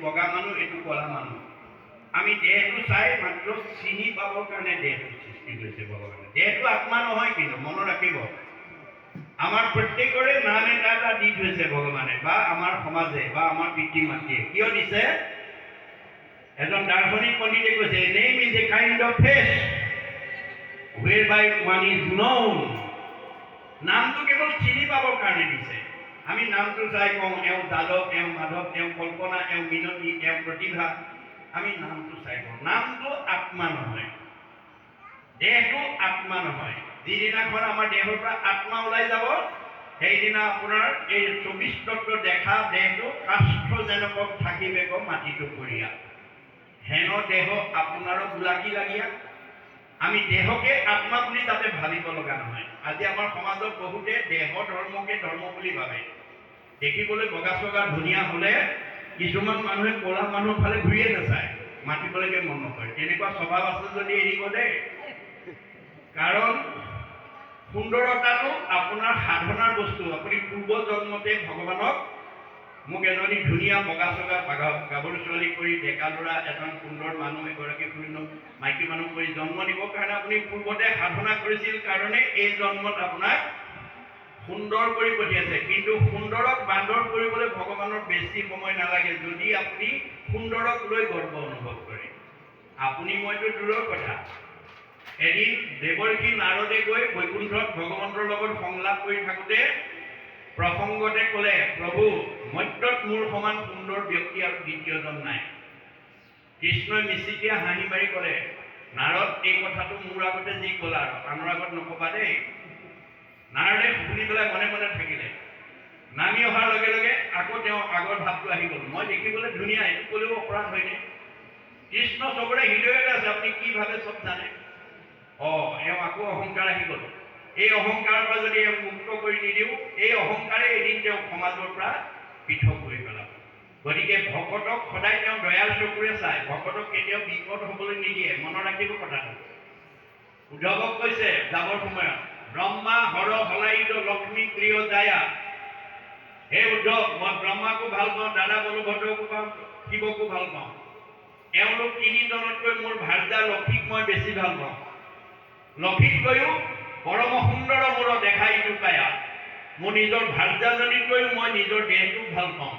বগা মানুহ, এইটো কলা মানুহ। আমি দেহটো চাই মাত্ৰ চিনি পাবৰ কাৰণে দেহটো সৃষ্টি কৰিছে ভগৱানে। দেহটো আত্মা নহয়, কিন্তু মনত ৰাখিব, আমাৰ প্ৰত্যেকৰে নাম এটা এটা দি থৈছে ভগৱানে, বা আমাৰ সমাজে বা আমাৰ পিতৃ মাতৃয়ে। কিয় দিছে? এজন দাৰ্শনিক পণ্ডিতে কৈছে, name is a kind of face whereby one is known। নামটো কেৱল চিনি পাবৰ কাৰণে দিছে। আমি নামটো চাই কওঁ, এওঁ যাদৱ, এওঁ মাধৱ, এওঁ কল্পনা, এওঁ মিনতী, এওঁ প্ৰতিভা। আমি নামটো চাই কওঁ। নামটো আত্মা নহয়, দেহটো আত্মা নহয়। যিদিনাখন আমাৰ দেহৰ পৰা আত্মা ওলাই যাব, সেইদিনা আপোনাৰ এই 24 তত্ত্ব দেখা দেহটো কাষ্ঠ যেনেকৈ থাকিবে ক মাটিটো পৰিয়া, হেন দেহ আপোনাৰো গোলাকী লাগিয়া। আমি দেহকে আত্মা বুলি তাতে ভাবিব লগা নহয়। আজি আমাৰ সমাজত বহুতে দেহ ধৰ্মকে ধৰ্ম বুলি ভাবে। দেখিবলৈ বগা চগা ধুনীয়া হলে কিছুমান মানুহে কলা মানুহৰ ফালে ঘূৰিয়ে নাচায়, মাতিবলৈকে মন নকৰে। তেনেকুৱা স্বভাৱ আছে যদি এৰিব দেই। কাৰণ সুন্দৰতাটো আপোনাৰ সাধনাৰ বস্তু। আপুনি পূৰ্ব জন্মতে ভগৱানক, মোক এজনী ধুনীয়া বগা চগা গাভৰু ছোৱালী কৰি ডেকা ল'ৰা এজন সুন্দৰ মানুহ এগৰাকী সুন্দৰ মাইকী মানুহ কৰি জন্ম দিবৰ কাৰণে আপুনি পূৰ্বতে সাধনা কৰিছিল কাৰণে এই জন্মত আপোনাক সুন্দৰ কৰি পঠিয়াইছে। কিন্তু সুন্দৰক বান্দৰ কৰিবলৈ ভগৱানৰ বেছি সময় নালাগে, যদি আপুনি সুন্দৰক লৈ গৰ্ব অনুভৱ কৰে। আপুনি মইতো দূৰৰ কথা। এদিন দেৱৰ্ষি নাৰদে গৈ বৈকুণ্ঠত ভগৱন্তৰ লগত সংলাপ কৰি থাকোঁতে প্ৰসংগতে ক'লে, প্ৰভু মৰ্ত্যত মোৰ সমান সুন্দৰ ব্যক্তি আৰু দ্বিতীয়জন নাই। কৃষ্ণই মিচিকিয়া হাঁহি মাৰি ক'লে, নাৰদ এই কথাটো মোৰ আগতে যি ক'লা আৰু আনৰ আগত নকবা দেই। নাৰদে শুনি পেলাই মনে মনে থাকিলে। নামি অহাৰ লগে লগে আকৌ তেওঁ আগৰ ভাৱটো আহি গ'ল, মই দেখিবলৈ ধুনীয়া, এইটো ক'লেও অপৰাধ হয়নে? কৃষ্ণ চবৰে হৃদয়তে আছে, আপুনি কি ভাবে চব জানে। এওঁ আকৌ অহংকাৰ আহি গ'ল। এই অহংকাৰৰ পৰা যদি এওঁ মুক্ত কৰি নিদিওঁ, এই অহংকাৰে এদিন তেওঁক সমাজৰ পৰা পৃথক কৰি পেলাব। গতিকে ভকতক সদায় তেওঁ দয়াল চকুৰে চায়, ভকতক কেতিয়াও বিপদ হ'বলৈ নিদিয়ে। মনত ৰাখিব কথাটো। উদ্ধৱক কৈছে যাবৰ সময়ত, ব্ৰহ্মা হৰ হলাইদ লক্ষ্মী প্ৰিয় জায়া। হে উদ্ধৱ, মই ব্ৰহ্মাকো ভাল পাওঁ, দাদা বলভদ্ৰকো পাওঁ, শিৱকো ভাল পাওঁ। এওঁলোক তিনিজনতকৈ মোৰ ভাৰ্যা লক্ষীক মই বেছি ভাল পাওঁ। লক্ষীতকৈও পৰম সুন্দৰ মোৰ দেখা ইটো কায়া। মোৰ নিজৰ ভাৰ্যাজনীতকৈও মই নিজৰ দেহটোক ভাল পাওঁ,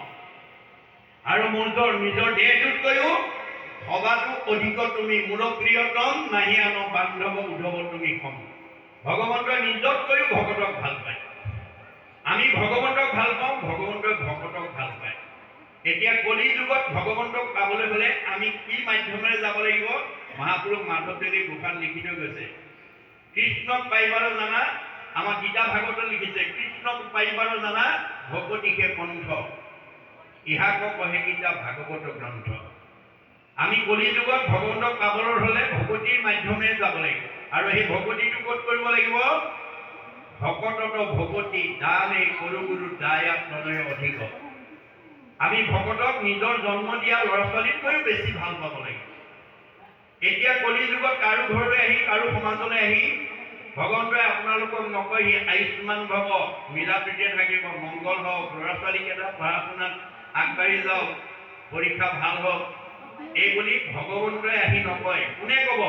আৰু মোৰ নিজৰ দেহটোতকৈও সবাতো অধিক তুমি মোৰ প্ৰিয়তম, নাহি আন বান্ধৱ উদ্ধৱ তুমি সম। ভগৱন্তই নিজতকৈও ভকতক ভাল পায়। আমি ভগৱন্তক ভাল পাওঁ, ভগৱন্তই ভকতক ভাল পায়। এতিয়া কলি যুগত ভগৱন্তক পাবলৈ হ'লে আমি কি মাধ্যমেৰে যাব লাগিব? মহাপুৰুষ মাধৱদেৱে গোসাঁত লিখি থৈ গৈছে, কৃষ্ণক পাইবাৰ জানা, আমাৰ গীতা ভাগৱত লিখিছে, কৃষ্ণক পাইবাৰ জানা ভকতিকে পন্থ, ইহাক কহে গীতা ভাগৱত গ্ৰন্থ। আমি কলি যুগত ভগৱন্তক পাবলৈ হ'লে ভকতিৰ মাধ্যমেৰে যাব লাগিব। আৰু সেই ভকতিটো ক'ত কৰিব লাগিব? ভকতত ভকতি দানে কৰু গুৰু দায়া প্ৰণয় অধিক। আমি ভকতক নিজৰ জন্ম দিয়া ল'ৰা ছোৱালীতকৈও বেছি ভাল পাব লাগিব। এতিয়া কলি যুগত কাৰো ঘৰলৈ আহি, কাৰো সমাজলৈ আহি ভগৱন্তই আপোনালোকক নকয়হি আয়ুষ্মান ভৱ, মিলা প্ৰীতিৰে থাকিব, মংগল হওক, ল'ৰা ছোৱালীকেইটা পঢ়া শুনাত আগবাঢ়ি যাওক, পৰীক্ষা ভাল হওক, এই বুলি ভগৱন্তই আহি নকয়। কোনে ক'ব?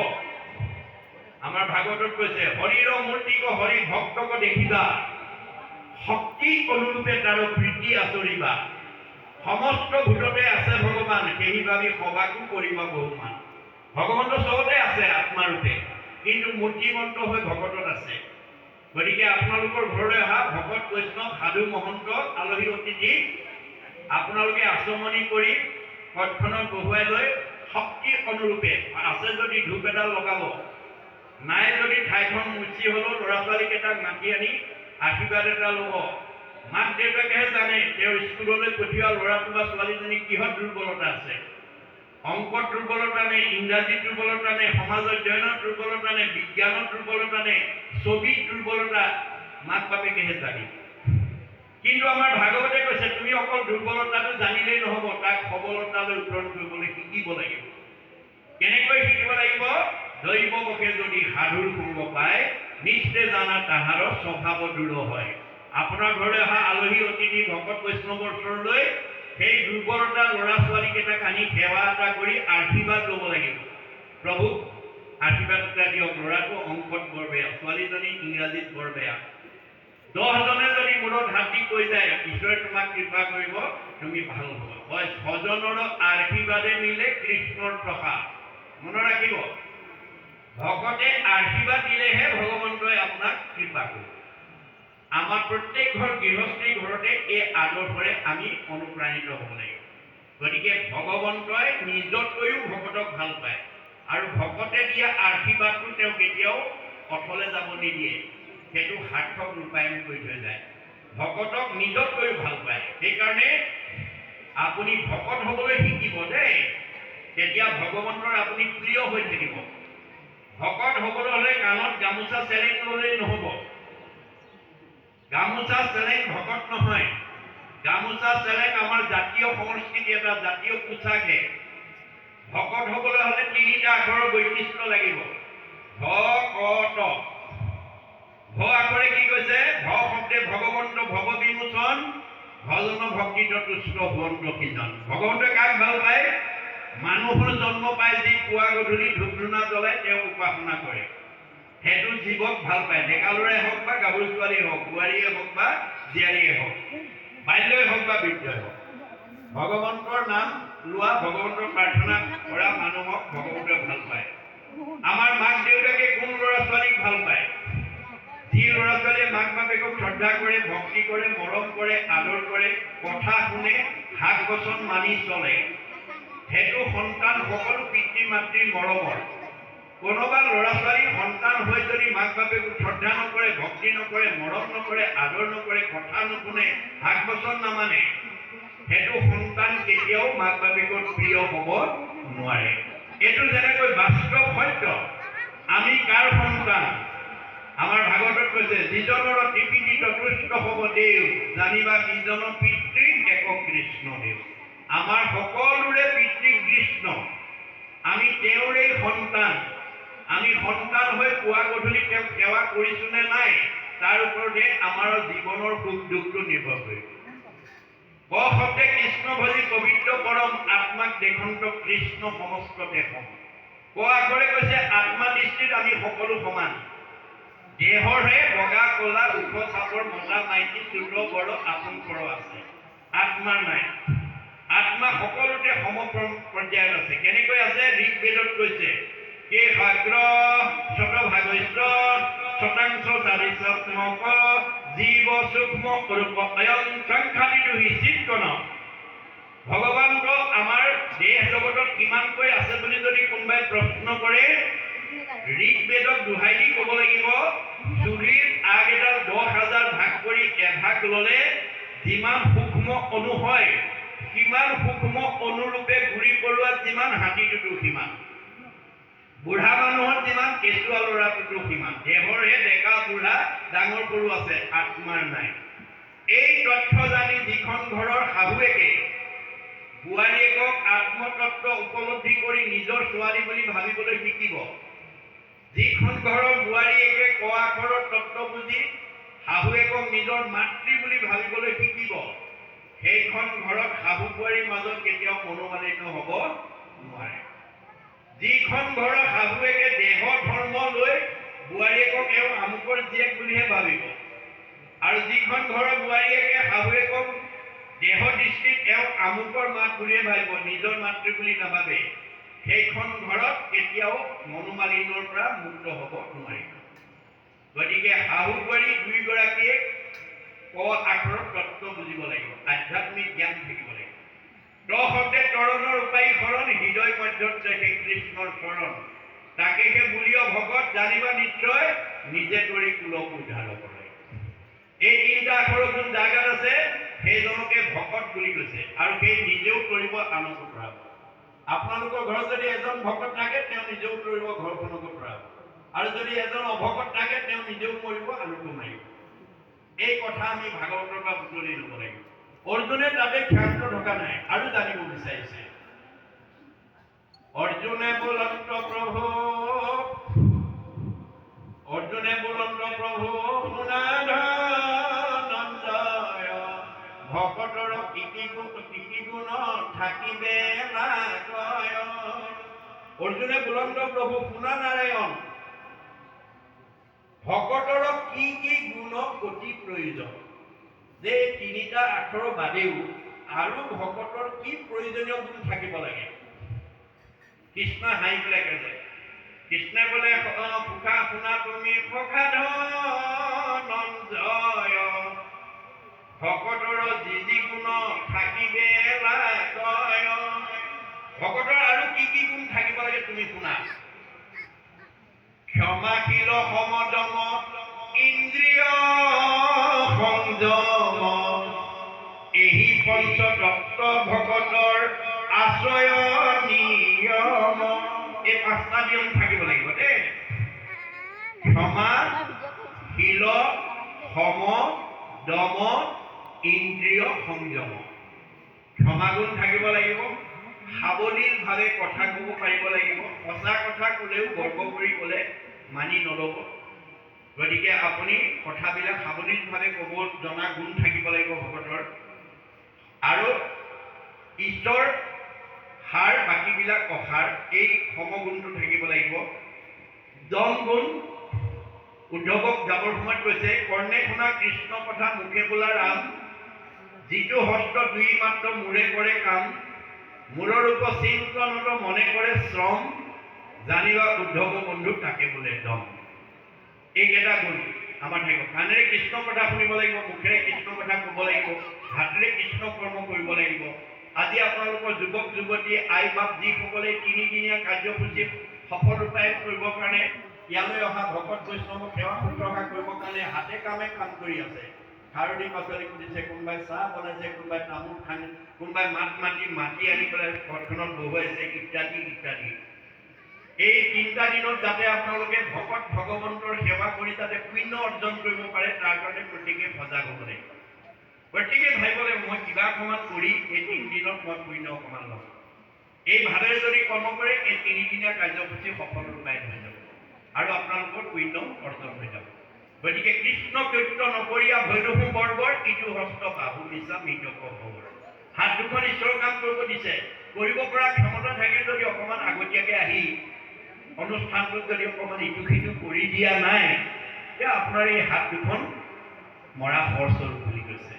আমাৰ ভাগৱতত কৈছে, হৰিৰ মূৰ্তিক হৰি ভক্তক দেখিবা, শক্তি অনুৰূপে তাৰ প্ৰীতি আচৰিবা। সমস্ত ভূততে আছে ভগৱান, সেই ভাবি সবাকো কৰিব বহুমান। ভগৱন্ত চবতে আছে আত্মাৰূপে, কিন্তু মূৰ্তিমন্ত হৈ ভকতত আছে। গতিকে আপোনালোকৰ ঘৰলৈ অহা ভকত বৈষ্ণৱ সাধু মহন্ত আলহী অতিথি আপোনালোকে আচমনি কৰি পথখনত বহুৱাই লৈ শক্তি অনুৰূপে আছে যদি ধূপ এডাল লগাব, নাই যদি ঠাইখন মুচি হ'লেও ল'ৰা ছোৱালীকেইটাক মাতি আনি আশীৰ্বাদ এটা ল'ব। মাক দেউতাকেহে জানে তেওঁৰ স্কুললৈ পঠিওৱা ল'ৰাটো বা ছোৱালীজনী কিহত দুৰ্বলতা আছে। অংকত দুৰ্বলতা নে, ইংৰাজীত দুৰ্বলতা নে, সমাজ অধ্যয়নত দুৰ্বলতা নে, বিজ্ঞানত দুৰ্বলতা নে, ছবিত দুৰ্বলতা, মাক বাপেকেহে জানিব। কিন্তু আমাৰ ভাগৱতে কৈছে তুমি অকল দুৰ্বলতাটো জানিলেই নহ'ব, তাক সবলতালৈ উত্তৰণ কৰিবলৈ শিকিব লাগিব। কেনেকৈ শিকিব লাগিব? দৈৱ বকে যদি সাধুৰ সংগ পায়, নিশ্চয় জানা তাহাৰ স্বভাৱ দৃঢ় হয়। আপোনাৰ ঘৰলৈ অহা আলহী অতিথি ভকত বৈষ্ণৱৰ ওচৰলৈ সেই দুৰ্বলতা ল'ৰা ছোৱালীকেইটাক আনি সেৱা এটা কৰি আশীৰ্বাদ ল'ব লাগিব। প্ৰভু আশীৰ্বাদ এটা দিয়ক, ল'ৰাটো অংকত বৰ বেয়া, ছোৱালীজনী ইংৰাজীত বৰ বেয়া। 10 জনে যদি মূৰত হাত দি কৈ যায় ঈশ্বৰে তোমাক কৃপা কৰিব, তুমি ভাল হ'বা। হয়, 6 জনৰ আশীৰ্বাদে মিলে কৃষ্ণৰ প্ৰসাদ। মনত ৰাখিব, ভকতে আশীৰ্বাদ দিলেহে ভগৱন্তই আপোনাক কৃপা কৰিব। আমাৰ প্ৰত্যেক ঘৰ গৃহস্থী ঘৰতে এই আদৰ্শৰে আমি অনুপ্ৰাণিত হ'ব লাগিব। গতিকে ভগৱন্তই নিজতকৈও ভকতক ভাল পায় আৰু ভকতে দিয়া আশীৰ্বাদটো তেওঁ কেতিয়াও অথলে যাব নিদিয়ে, সেইটো সাৰ্থক ৰূপায়ণ কৰি থৈ যায়। ভকতক নিজতকৈও ভাল পায়, সেইকাৰণে আপুনি ভকত হ'বলৈ শিকিব দেই, তেতিয়া ভগৱন্তৰ আপুনি প্ৰিয় হৈ থাকিব। ভকত হ'বলৈ হ'লে কাণত গামোচা চেলেং ল'লেই নহ'ব। গামোচা চেলেং ভকত নহয়। গামোচা চেলেং আমাৰ জাতীয় সংস্কৃতি, এটা জাতীয় পোচাকহে। ভকত হ'বলৈ হ'লে 3টা আখৰৰ বৈশিষ্ট্য লাগিব। ভকত। ভ আখৰে কি কৈছে? ভ শব্দে ভগৱন্ত ভৱ বিমোচন, ভজন ভক্তিত তুষ্ট ভৱন্ত কিজন। ভগৱন্তই কাক ভাল পায়? মানুহৰ জন্ম পাই যি পুৱা গধূলি ধূপ ধূনা জ্বলাই তেওঁ উপাসনা কৰে, সেইটো জীৱক ভাল পায়। ডেকা ল'ৰাই হওক বা গাভৰু ছোৱালীয়ে হওক, বোৱাৰীয়ে হওক বা জীয়াৰীয়ে হওক, বাল্যই হওক বা বৃদ্ধই হওক, ভগৱন্তৰ নাম লোৱা, ভগৱন্তৰ প্ৰাৰ্থনা কৰা মানুহক ভগৱন্তই ভাল পায়। আমাৰ মাক দেউতাকে কোন ল'ৰা ছোৱালীক ভাল পায়? যি ল'ৰা ছোৱালীয়ে মাক বাপেকক শ্ৰদ্ধা কৰে, ভক্তি কৰে, মৰম কৰে, আদৰ কৰে, কথা শুনে, শাক বচন মানি চলে, সেইটো সন্তান সকলো পিতৃ মাতৃৰ মৰমৰ। কোনোবা ল'ৰা ছোৱালীৰ সন্তান হৈ যদি মাক বাপেকক শ্ৰদ্ধা নকৰে, ভক্তি নকৰে, মৰম নকৰে, আদৰ নকৰে, কথা নুশুনে, শাক বচন নামানে, সেইটো সন্তান কেতিয়াও মাক বাপেকৰ প্ৰিয় হ'ব নোৱাৰে। এইটো যেনেকৈ বাস্তৱ সত্য। আমি কাৰ সন্তান? আমাৰ ভাগৱতত কৈছে, যিজনৰ ত্ৰিপিটি তুষ্ট হ'ব দেও, জানিবা সিজন পিতৃ এক কৃষ্ণ দেৱ। আমাৰ সকলোৰে পিতৃ কৃষ্ণ, আমি তেওঁৰে সন্তান। আমি সন্তান হৈ পুৱা গধূলি তেওঁক সেৱা কৰিছোঁ নে নাই, তাৰ ওপৰতে আমাৰ জীৱনৰ সুখ দুখটো নিৰ্ভৰ কৰিব। ক শব্দে কৃষ্ণ ভজি পবিত্ৰ পৰম, আত্মাক দেশন্ত কৃষ্ণ সমস্ত দেশম। ক আখৰে কৈছে আত্মা দৃষ্টিত আমি সকলো সমান। দেহৰহে বগা কলা ওখ চাপৰ মতা মাইকী চুট বড় আপোন পৰ আছে, আত্মাৰ নাই। আত্মা সকলোতে সম পৰ্যায়ত আছে। কেনেকৈ আছে? ঋগ্বেদত কৈছে, কে সাগ্ৰ শতভাগস্য শতাংশ চাৰিশত্মক জীৱ সূক্ষ্ম ৰূপ অয়ং সংখ্যাদিটো চিত্তন। ভগৱানটো আমাৰ দেহ জগতত কিমানকৈ আছে বুলি যদি কোনোবাই প্ৰশ্ন কৰে, ঋগ্বেদক দোহাই দি ক'ব লাগিব, চুলিৰ আগ এডাল 10,000 ভাগ কৰি এভাগ ল'লে যিমান সূক্ষ্ম অনু হয়, সিমান সূক্ষ্ম অনুৰূপে গুৰি পৰুৱাত যিমান হাতীটোতো সিমান, বুঢ়া মানুহৰ যিমান কেঁচুৱা ল'ৰাটোতো সিমান। দেহৰহে ডেকা বুঢ়া ডাঙৰ সৰু আছে, আত্মাৰ নাই। এই তথ্য জানি যিখন ঘৰৰ শাহুৱেকে বোৱাৰীয়েকক আত্মতত্ত্ব উপলব্ধি কৰি নিজৰ ছোৱালী বুলি ভাবিবলৈ শিকিব, যিখন ঘৰৰ বোৱাৰীয়েকে ক আখৰৰ তত্ত্ব বুজি শাহুৱেকক নিজৰ মাতৃ বুলি ভাবিবলৈ শিকিব, সেইখন ঘৰত শাহু বোৱাৰীৰ মাজত কেতিয়াও মনোমালিন্য হ'ব নোৱাৰে। যিখন ঘৰৰ শাহুৱেকে দেহ ধৰ্ম লৈ বোৱাৰীয়েকক এওঁ আমুকৰ জীয়েক বুলিহে ভাবিব, আৰু যিখন ঘৰৰ বোৱাৰীয়েকে শাহুৱেকক দেহ দৃষ্টিত এওঁ আমুকৰ মাত বুলিহে ভাবিব, নিজৰ মাতৃ বুলি নাভাবে, সেইখন ঘৰত কেতিয়াও মনোমালিন্যৰ পৰা মুক্ত হ'ব নোৱাৰিব। গতিকে শাহু বোৱাৰী দুয়োগৰাকীয়ে ক আখৰৰ তত্ত্ব বুজিব লাগিব, আধ্যাত্মিক জ্ঞান থাকিব লাগিব। ত শব্দে তৰণৰ উপায় শৰণ, হৃদয় মধ্যত সেই কৃষ্ণৰ চৰণ, তাকে সেই বুলিয় ভকত জানিবা নিশ্চয়, নিজে কৰি কুলক উদ্ধাৰ কৰে। এই 3টা আখৰৰ কোন জাগাত আছে, সেইজনকে ভকত বুলি কৈছে, আৰু সেই নিজেও কৰিব আনকো কৰাব। আপোনালোকৰ ঘৰত যদি এজন ভকত থাকে, তেওঁ নিজেও কৰিব, ঘৰখনকো কৰাব, আৰু যদি এজন অভকত থাকে, তেওঁ নিজেও কৰিব, আনকো মাৰিব। এই কথা আমি ভাগৱতৰ পৰা বুটলি ল'ব লাগিব। অৰ্জুনে তাতে ক্ষান্ত থকা নাই, আৰু জানিব বিচাৰিছে। অৰ্জুনে বোলন্ত প্ৰভু, অৰ্জুনে বোলন্ত প্ৰভু শুনাধনঞ্জয়, ভকতৰ কৃতি গুণ অৰ্জুনে বুলন্দ প্ৰভু শুনা নাৰায়ণ ভকতৰ কি কি গুণ অতি প্ৰয়োজন যে তিনিটা আখৰ বাদেও আৰু ভকতৰ কি প্ৰয়োজনীয় গুণ থাকিব লাগে কৃষ্ণ হাঁহি পেলাই কৈছে কৃষ্ণই বোলে সুখা শুনা তুমি সখা ধনঞ্জয় ভকতৰ যি যি গুণ থাকিবে লাগয় ভকতৰ আৰু কি কি গুণ থাকিব লাগে তুমি শুনা ক্ষমাশীল সমদম ইন্দ্ৰিয় সংযম এই পঞ্চতত্ব ভকতৰ আশ্ৰয় নিয়ম এই পাঁচটা নিয়ম থাকিব লাগিব দেই ক্ষমাশীল সম দম ইন্দ্ৰিয় সংযম ক্ষমাগুণ থাকিব লাগিব সাৱলীলভাৱে কথা ক'ব পাৰিব লাগিব সঁচা কথা ক'লেও গৰ্ব কৰি ক'লে মানি নল'ব গতিকে আপুনি কথাবিলাক সাৱলীলভাৱে ক'ব জনা গুণ থাকিব লাগিব ভকতৰ আৰু ঈশ্বৰ সাৰ বাকীবিলাক অসাৰ এই সমগুণটো থাকিব লাগিব দম গুণ উদ্ধৱক যাবৰ সময়ত কৈছে কৰ্ণে শুনা কৃষ্ণ কথা মুখে বোলা ৰাম যিটো হস্ত দুই মাত্ৰ মূৰে কৰে কাম মূৰৰ উপচিন্তনত মনে কৰে শ্ৰম জানিবা উদ্ধৱ বন্ধু তাকে বোলে দম এইকেইটা গুণ আমাৰ থাকিব কাণেৰে কৃষ্ণ কথা শুনিব লাগিব মুখেৰে কৃষ্ণ কথা ক'ব লাগিব হাতেৰে কৃষ্ণ কৰ্ম কৰিব লাগিব আজি আপোনালোকৰ যুৱক যুৱতী আই বাপ যিসকলে তিনিদিনীয়া কাৰ্যসূচীত সফল ৰূপায়ণ কৰিবৰ কাৰণে ইয়ালৈ অহা ভকত বৈষ্ণৱক সেৱা শুশ্ৰূষা কৰিবৰ কাৰণে হাতে কামে কাম কৰি আছে খাৰলি পাচলি কুটিছে কোনোবাই চাহ বনাইছে কোনোবাই তামোল খান কোনোবাই মাটি আনি পেলাই ঘৰখনত বহুৱাইছে ইত্যাদি ইত্যাদি এই তিনিটা দিনত যাতে আপোনালোকে ভকত ভগৱন্তৰ সেৱা কৰি যাতে পুণ্য অৰ্জন কৰিব পাৰে তাৰ কাৰণে প্ৰত্যেকে সজাগ হ'ব লাগিব প্ৰত্যেকে ভাবিব লাগিব মই কিবা অকণমান কৰি এই তিনিদিনত মই পুণ্য অকণমান ল'ম এই ভাৱেৰে যদি কৰ্ম কৰে এই তিনিদিনীয়া কাৰ্যসূচী সফল ৰূপায়ণ হৈ যাব আৰু আপোনালোকৰ পুণ্য অৰ্জন হৈ যাব গতিকে কৃষ্ণ কীৰ্ত নকৰিয়া ভৈৰৱো বৰ্বৰ ইটো হস্ত বাহু মিছা মৃতক খবৰ হাত দুখন ঈশ্বৰৰ কাম কৰিব দিছে কৰিব পৰা ক্ষমতা থাকে যদি অকণমান আগতীয়াকৈ আহি অনুষ্ঠানটোত যদি অকণমান ইটো সিটো কৰি দিয়া নাই তেতিয়া আপোনাৰ এই হাত দুখন মৰা সৰস্বৰূপ বুলি কৈছে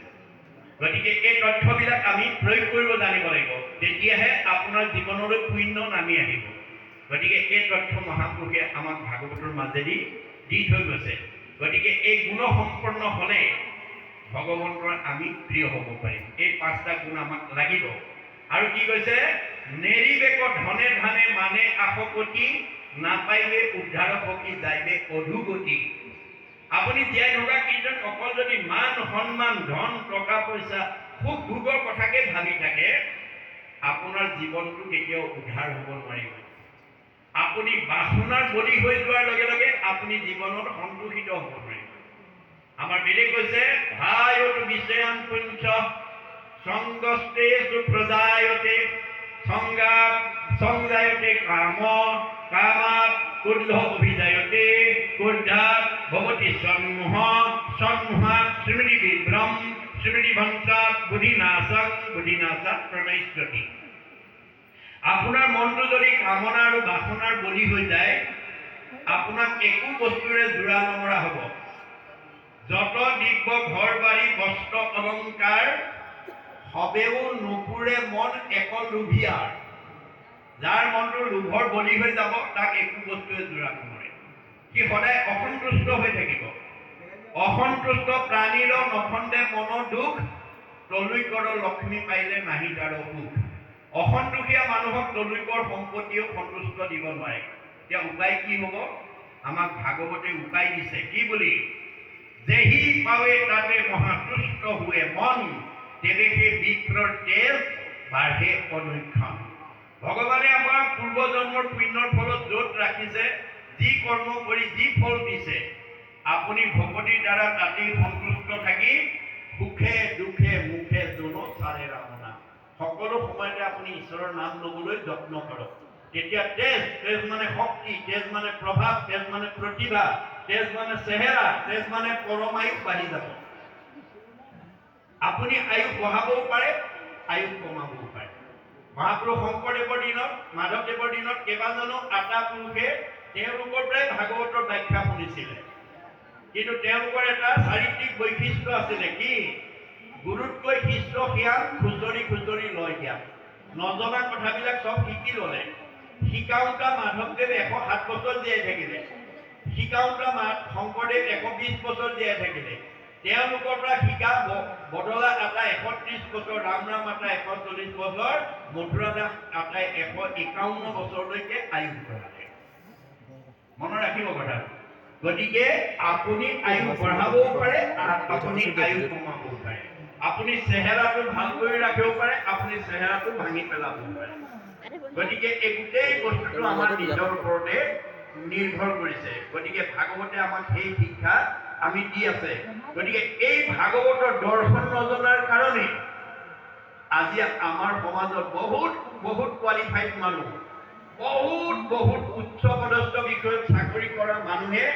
গতিকে এই তথ্যবিলাক আমি প্ৰয়োগ কৰিব জানিব লাগিব তেতিয়াহে আপোনাৰ জীৱনলৈ পুণ্য নামি আহিব গতিকে এই তথ্য মহাপুৰুষে আমাক ভাগৱতৰ মাজেদি দি থৈ গৈছে গতিকে এই গুণসম্পন্ন হ'লে ভগৱন্তৰ আমি প্ৰিয় হ'ব পাৰিম এই পাঁচটা গুণ আমাক লাগিব আৰু কি কৈছে নেৰিবেক ধনে ধানে মানে আশকতি নাপাইবে উদ্ধাৰ সখী যাইবে অধুগতি আপুনি জীয়াই থকা কীৰ্তন অকল যদি মান সন্মান ধন টকা পইচা সুখ ভোগৰ কথাকে ভাবি থাকে আপোনাৰ জীৱনটো কেতিয়াও উদ্ধাৰ হ'ব নোৱাৰিব আপুনি বাসনাৰ বলি হৈ যোৱাৰ লগে লগে আপুনি জীৱনত সন্তোষিত হ'ব নোৱাৰিব আমাৰ বেদে কৈছে ভায়তু বিষয়ান পুঞ্চ সংগস্তেষু প্ৰজায়তে সংজায়তে কাম কামাত ক্ৰোধ অভিজায়তে ক্ৰোধাৎ ভৱতি সন্মোহ সন্মোহাৎ স্মৃতি বিভ্ৰম স্মৃতি ভংসাৎ বুদ্ধিনাশাৎ বুদ্ধিনাশাৎ প্ৰণয়স্যতি আপোনাৰ মনটো যদি কামনা আৰু বাসনাৰ বলি হৈ যায় আপোনাক একো বস্তুৰে জোৰা নমৰা হ'ব যত দিব্য ঘৰ বাৰী বস্ত্ৰ অলংকাৰ সবেও নুপুৰে মন এক লোভিয়াৰ যাৰ মনটো লোভৰ বলি হৈ যাব তাক একো বস্তুৱে জোৰা নমৰে সি সদায় অসন্তুষ্ট হৈ থাকিব অসন্তুষ্ট প্ৰাণীৰ নখন্দে মনৰ দুখ তলুইকৰ লক্ষ্মী পাইলে নাহি তাৰ সুখ অসন্তোষীয়া মানুহক তলুইকৰ সম্পত্তিও সন্তুষ্ট দিব নোৱাৰে এতিয়া উপায় কি হ'ব আমাক ভাগৱতে উপায় দিছে কি বুলি যেহি পাৱে তাতে মহাতুষ্ট হুৱে মন তেৱেহে বিপ্ৰৰ তেজ বাঢ়ে অনুক্ষণ ভগৱানে আমাৰ পূৰ্বজন্মৰ পুণ্যৰ ফলত য'ত ৰাখিছে যি কৰ্ম কৰি যি ফল দিছে আপুনি ভকতিৰ দ্বাৰা তাতেই সন্তুষ্ট থাকি সুখে দুখে মুখে যোনো চাৰে ৰামনা সকলো সময়তে আপুনি ঈশ্বৰৰ নাম ল'বলৈ যত্ন কৰক তেতিয়া তেজ মানে শক্তি তেজ মানে প্ৰভাৱ তেজ মানে প্ৰতিভা তেজ মানে চেহেৰা তেজ মানে পৰমায়ুস বাঢ়ি যাব আপুনি আয়ুস বঢ়াবও পাৰে আয়ুস কমাবও পাৰে মহাপুৰুষ শংকৰদেৱৰ দিনত, মাধৱদেৱৰ দিনত কেইবাজনো আটা পুৰুষে তেওঁলোকৰ পৰাই ভাগৱতৰ ব্যাখ্যা শুনিছিলে। কিন্তু তেওঁলোকৰ এটা চাৰিত্ৰিক বৈশিষ্ট্য আছিলে, কি? গুৰুতকৈ শিষ্য জ্ঞান খুচৰি খুচৰি লয় জ্ঞান। নজনা কথাবিলাক চব শিকি ল'লে। শিকাওঁতা মাধৱদেৱ 107 বছৰ জীয়াই থাকিলে। শিকাওঁতা শংকৰদেৱ 120 বছৰ জীয়াই থাকিলে। তেওঁলোকৰ পৰা শিকা বদলা আটা 130 বছৰ, ৰাম আটা 140 বছৰ, মধুৰা দাস আটাই 151 বছৰলৈকে আয়ুস কৰালে। মনত ৰাখিব কথাটো। গতিকে আপুনি আয়ুস বঢ়াবও পাৰে, আপুনি আয়ুস কমাবও পাৰে। আপুনি চেহেৰাটো ভাল কৰি ৰাখিব পাৰে, আপুনি চেহেৰাটো ভাঙি পেলাবও পাৰে। গতিকে এই গোটেই বস্তুটো আমাৰ নিজৰ ওপৰতে নিৰ্ভৰ কৰিছে। গতিকে ভাগৱতে আমাক সেই শিক্ষা আমি দি আছে। গতিকে এই ভাগৱতৰ দৰ্শন নজনাৰ কাৰণে আজি আমাৰ সমাজত বহুত কোৱালিফাইড মানুহ, বহুত উচ্চ পদস্থ বিষয়ত চাকৰি কৰা মানুহে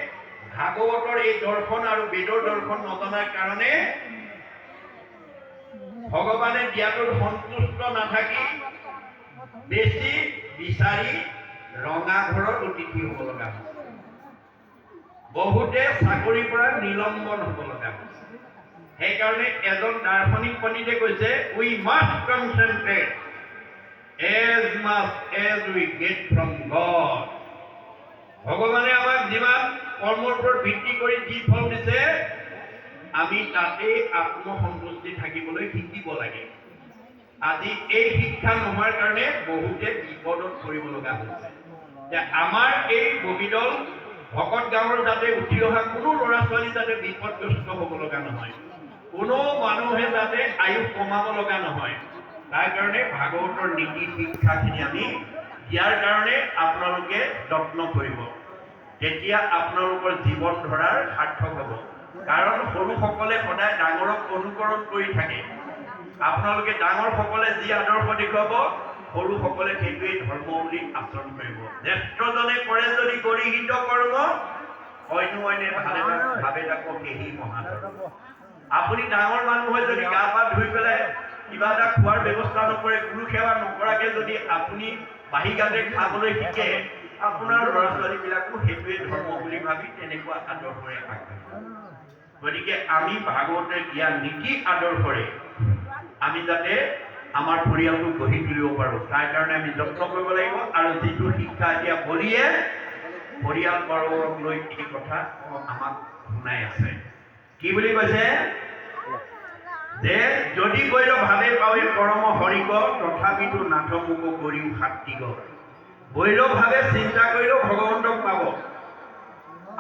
ভাগৱতৰ এই দৰ্শন আৰু বেদৰ দৰ্শন নজনাৰ কাৰণে ভগৱানে দিয়াটোত সন্তুষ্ট নাথাকি বেছি বিচাৰি ৰঙা ঘৰৰ অতিথি হ'ব লগা হৈছে। বহুতে চাকৰিৰ পৰা নিলম্বন হ'ব লগা হৈছে। সেইকাৰণে এজন দাৰ্শনিক পণ্ডিতে কৈছে, উই must কনচেন্ট্ৰেট as much as we get from God. ভগৱানে আমাক যিমান কৰ্মৰ ওপৰত ভিত্তি কৰি যি ফল দিছে, আমি তাতে আত্মসন্তুষ্টি থাকিবলৈ শিকিব লাগে। আজি এই শিক্ষা নোহোৱাৰ কাৰণে বহুতে বিপদত পৰিব লগা হৈছে। আমাৰ এই বগীদল ভকত গাঁৱৰ যাতে উঠি অহা কোনো ল'ৰা ছোৱালী যাতে বিপদগ্ৰস্ত হ'ব লগা নহয়, কোনো মানুহে যাতে আয়ুস কমাব লগা নহয়, তাৰ কাৰণে ভাগৱতৰ নীতি শিক্ষাখিনি আমি দিয়াৰ কাৰণে আপোনালোকে যত্ন কৰিব। তেতিয়া আপোনালোকৰ জীৱন ধৰাৰ সাৰ্থক হ'ব। কাৰণ সৰুসকলে সদায় ডাঙৰক অনুকৰণ কৰি থাকে। আপোনালোকে ডাঙৰসকলে যি আদৰ্শ দেখুৱাব, সৰুসকলে সেইটোৱেই ধৰ্ম বুলি আচৰণ কৰিব। জ্যেষ্ঠজনে কৰে যদি গৰিহিত কৰ্ম, অন্যে ভাবে তাকো সেহি মহাধৰ্ম। আপুনি ডাঙৰ মানুহ হৈ যদি গা পা ধুই পেলাই কিবা এটা খোৱাৰ ব্যৱস্থা নকৰে, গুৰু সেৱা নকৰাকে যদি আপুনি বাহি গাতে খাবলৈ শিকে, আপোনাৰ ল'ৰা ছোৱালীবিলাকো সেইটোৱে ধৰ্ম বুলি ভাবি তেনেকুৱা আদৰ্শৰে আগবাঢ়িব। গতিকে আমি ভাগৱতে দিয়া নীতি আদৰ্শৰে আমি যাতে আমাৰ পৰিয়ালটো গঢ়ি তুলিব পাৰোঁ, তাৰ কাৰণে আমি যত্ন কৰিব লাগিব। আৰু যিটো শিক্ষা এতিয়া বলিয়ে পৰিয়াল বৰ্গক লৈ এই কথা আমাক শুনাই আছে। কি বুলি কৈছে? যে যদি কৈল ভাবে পাৱি পৰম হৰিক, তথাপিতো নাথ মোক কৰিও সাত্বিক। বৈল ভাৱে চিন্তা কৰিলেও ভগৱন্তক পাব।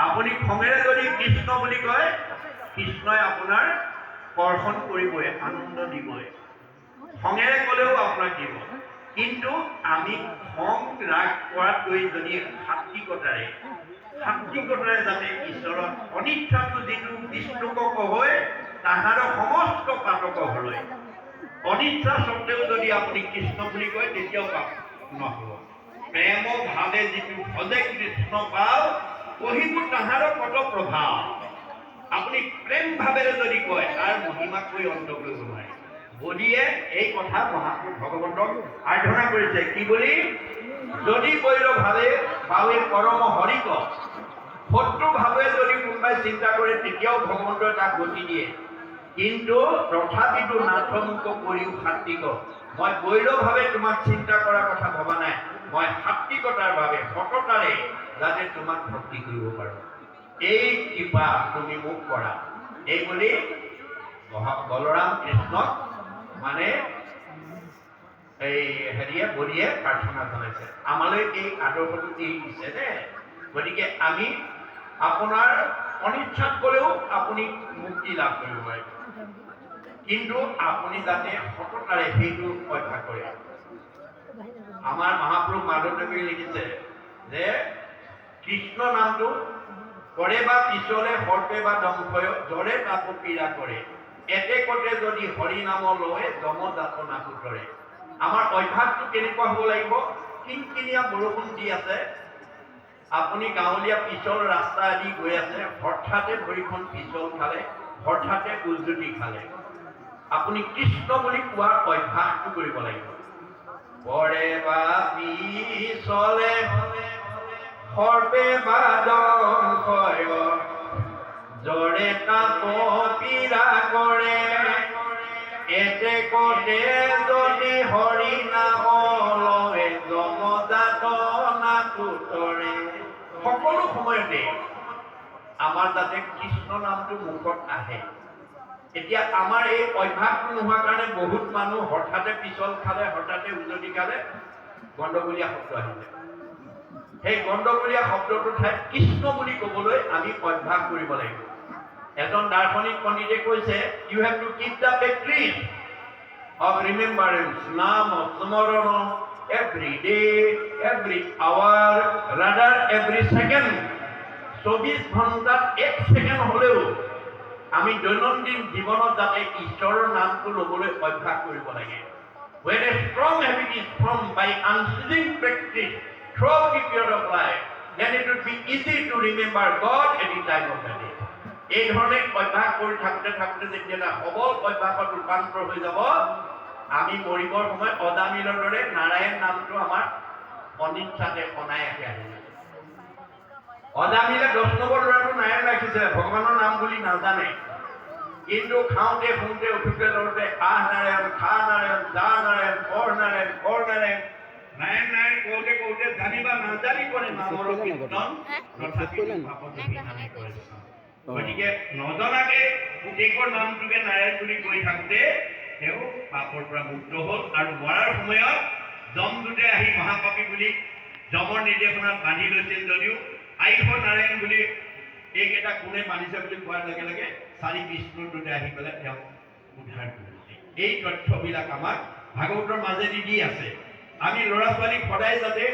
আপুনি খঙেৰে যদি কৃষ্ণ বুলি কয়, কৃষ্ণই আপোনাৰ কৰ্ষণ কৰিবই, আনন্দ দিবই। খঙেৰে ক'লেও আপোনাক দিব। কিন্তু আমি খং ৰাগ কৰাতকৈ যদি সাত্বিকতাৰে যাতে ঈশ্বৰৰ অনিচ্ছাটো যিটো বিষ্ণুকক হৈ তাহাৰ সমস্ত পাতক হলৈ, অনিচ্ছা স্বত্বেও যদি আপুনি কৃষ্ণ বুলি কয়, তেতিয়াও পাপ নহ'ব। প্ৰেম ভাৱে যিটো ভজে কৃষ্ণ পাও, কহিব তাহাৰ কত প্ৰভাৱ। আপুনি প্ৰেম ভাৱেৰে যদি কয়, তাৰ মহিমাকৈ অন্ত কৰিব নোৱাৰে। বলিয়ে এই কথা মহাপুৰুষ ভগৱন্তক আৰাধনা কৰিছে। কি বুলি? যদি কৈল ভাৱে পাৱে পৰম হৰিক, শত্ৰু ভাৱে যদি কোনোবাই চিন্তা কৰে, তেতিয়াও ভগৱন্তই তাক গতি দিয়ে। কিন্তু তথাপিতো নাথ মোক কৰিও সাত্বিক। মই গৈলভাৱে তোমাক চিন্তা কৰাৰ কথা ভবা নাই, মই সাত্বিকতাৰ বাবে সততাৰে যাতে তোমাক ভক্তি কৰিব পাৰোঁ, এই কৃপা তুমি মোক কৰা। এই বুলি বলৰাম কৃষ্ণক মানে এই হেৰিয়ে বলিয়ে প্ৰাৰ্থনা জনাইছে। আমালৈ এই আদৰ্শটো দি দিছে নে? গতিকে আমি আপোনাৰ অনিচ্ছাত গ'লেও আপুনি মুক্তি লাভ কৰিব পাৰিব, কিন্তু আপুনি যাতে সততাৰে সেইটো অভ্যাস কৰে। আমাৰ মহাপুৰুষ মাধৱদেৱে লিখিছে যে কৃষ্ণ নামটো কৰে বা পিছলে সৰ্পে বা দংশয়, জৰে তাকো পীড়া কৰে, এতেকতে যদি হৰি নাম লয় যম যাতনা সুতৰে। আমাৰ অভ্যাসটো কেনেকুৱা হ'ব লাগিব? কিনকিনীয়া বৰষুণ দি আছে, আপুনি গাঁৱলীয়া পিছল ৰাস্তা আদি গৈ আছে, হঠাতে ভৰিখন পিছল খালে, হঠাতে উজুতি খালে, আপুনি কৃষ্ণ বুলি কোৱাৰ অভ্যাসটো কৰিব লাগিব। পৰে বা পিছলে সৰ্বে বাদন কয় জৰে তাপ পীড়া কৰে এতে কতে যদি হৰি নাম লয় জমজাত নাকুতৰে। সকলো সময়তে আমাৰ যাতে কৃষ্ণ নামটো মুখত আহে। এতিয়া আমাৰ এই অভ্যাসটো নোহোৱাৰ কাৰণে বহুত মানুহ হঠাতে পিছল খালে, হঠাতে উজনি খালে গণ্ডগোলীয়া শব্দ আহিলে। সেই গণ্ডগোলীয়া শব্দটো ঠাইত কৃষ্ণ বুলি ক'বলৈ আমি অভ্যাস কৰিব লাগিব। এজন দাৰ্শনিক পণ্ডিতে কৈছে, you have to keep the practice of remembrance, নাম স্মৰণ every day, every hour, rather every second. 24 ঘণ্টাত 1 ছেকেণ্ড হ'লেও আমি দৈনন্দিন জীৱনত যাতে ঈশ্বৰৰ নামটো ল'বলৈ অভ্যাস কৰিব লাগে। When a strong habit is formed by unceasing practice throughout the period of life, then it would be easy to remember God any time of the day. এই ধৰণে অভ্যাস কৰি থাকোঁতে থাকোঁতে যেতিয়া এটা সবল অভ্যাসত ৰূপান্তৰ হৈ যাব, আমি মৰিবৰ সময়ত অজামিলৰ দৰে নাৰায়ণ নামটো আমাৰ অনিচ্ছাতে অনায়াসে আহি যায়। অজামিলে 10 নম্বৰ ল'ৰাটো নাৰায়ণ ৰাখিছিলে, ভগৱানৰ নাম বুলি নাজানে, কিন্তু খাওঁতে শুওঁতে উঠোতে লওঁতে আহ নাৰায়ণ, খা নাৰায়ণ, যা নাৰায়ণ, কৰ নাৰায়ণ, কৰ নাৰায়ণ, নাৰায়ণ নাৰায়ণ কওঁতে কওঁতে জানিবা নাজানি কৰে নামৰ কীৰ্তন তথাপিও পাপত বিনাশে কৰে। গতিকে নজনাকে গোটেইকৰ নামটোকে নাৰায়ণ বুলি কৈ থাকোঁতে তেওঁ পাপৰ পৰা মুক্ত হ'ল আৰু মৰাৰ সময়ত যমদূতে আহি মহাপাপী বুলি যমৰ নিৰ্দেশনাত বান্ধি লৈছিল যদিও আইষ নাৰায়ণ বুলি এইকেইটা কোনে মানিছে বুলি কোৱাৰ লগে লগে 4 বিষ্ণুৰ দূতে আহি পেলাই তেওঁক উদ্ধাৰ কৰিছে। এই তথ্যবিলাক আমাক ভাগৱতৰ মাজেদি দি আছে। আমি ল'ৰা ছোৱালীক সদায় যাতে